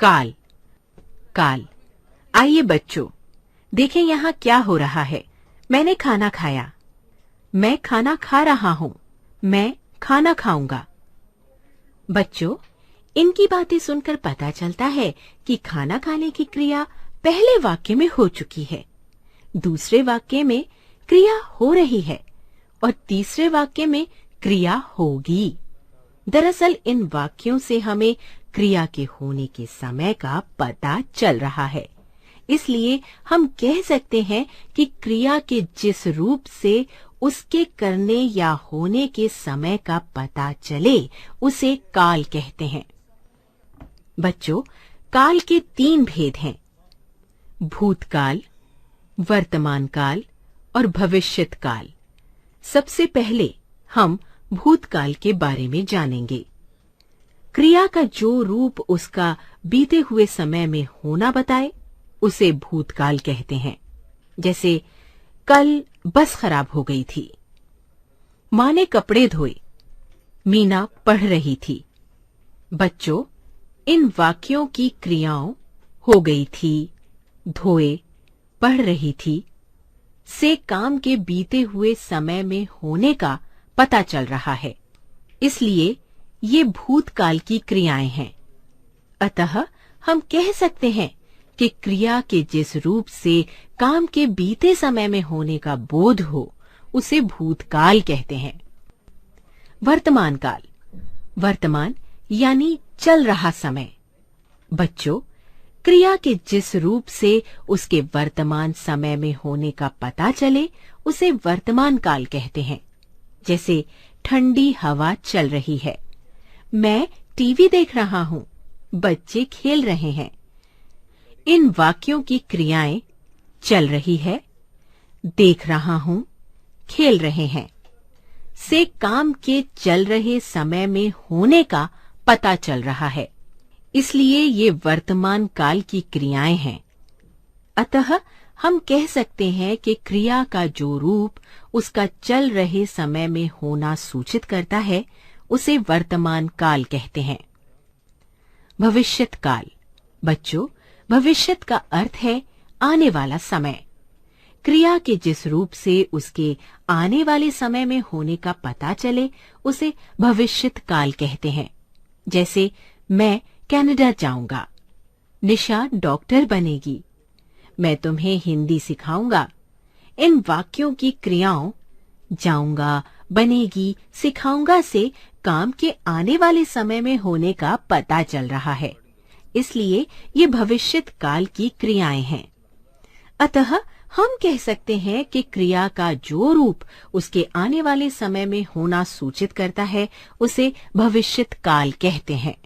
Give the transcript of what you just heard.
काल। काल। आइए बच्चों, देखें यहाँ क्या हो रहा है। मैंने खाना खाया। मैं खाना खा रहा हूँ। मैं खाना खाऊंगा। बच्चों, इनकी बातें सुनकर पता चलता है कि खाना खाने की क्रिया पहले वाक्य में हो चुकी है, दूसरे वाक्य में क्रिया हो रही है और तीसरे वाक्य में क्रिया होगी। दरअसल इन वाक्यों से हमें क्रिया के होने के समय का पता चल रहा है, इसलिए हम कह सकते हैं कि क्रिया के जिस रूप से उसके करने या होने के समय का पता चले उसे काल कहते हैं। बच्चों, काल के 3 भेद हैं, भूतकाल, वर्तमान काल और भविष्यत काल। सबसे पहले हम भूतकाल के बारे में जानेंगे। क्रिया का जो रूप उसका बीते हुए समय में होना बताए उसे भूतकाल कहते हैं। जैसे कल बस खराब हो गई थी। माँ ने कपड़े धोए। मीना पढ़ रही थी। बच्चों, इन वाक्यों की क्रियाओं हो गई थी, धोए, पढ़ रही थी से काम के बीते हुए समय में होने का पता चल रहा है, इसलिए ये भूतकाल की क्रियाएं हैं। अतः हम कह सकते हैं कि क्रिया के जिस रूप से काम के बीते समय में होने का बोध हो उसे भूतकाल कहते हैं। वर्तमान काल। वर्तमान यानी चल रहा समय। बच्चों, क्रिया के जिस रूप से उसके वर्तमान समय में होने का पता चले उसे वर्तमान काल कहते हैं। जैसे ठंडी हवा चल रही है। मैं टीवी देख रहा हूँ। बच्चे खेल रहे हैं। इन वाक्यों की क्रियाएं चल रही है, देख रहा हूँ, खेल रहे हैं से काम के चल रहे समय में होने का पता चल रहा है, इसलिए ये वर्तमान काल की क्रियाएं हैं। अतः हम कह सकते हैं कि क्रिया का जो रूप उसका चल रहे समय में होना सूचित करता है उसे वर्तमान काल कहते हैं। भविष्यत काल। बच्चों, भविष्यत का अर्थ है आने वाला समय। क्रिया के जिस रूप से उसके आने वाले समय में होने का पता चले उसे भविष्यत काल कहते हैं। जैसे मैं कनाडा जाऊंगा। निशा डॉक्टर बनेगी। मैं तुम्हें हिंदी सिखाऊंगा। इन वाक्यों की क्रियाओं जाऊंगा, बनेगी, सिखाऊंगा से काम के आने वाले समय में होने का पता चल रहा है, इसलिए ये भविष्यत काल की क्रियाएं हैं। अतः हम कह सकते हैं कि क्रिया का जो रूप उसके आने वाले समय में होना सूचित करता है उसे भविष्यत काल कहते हैं।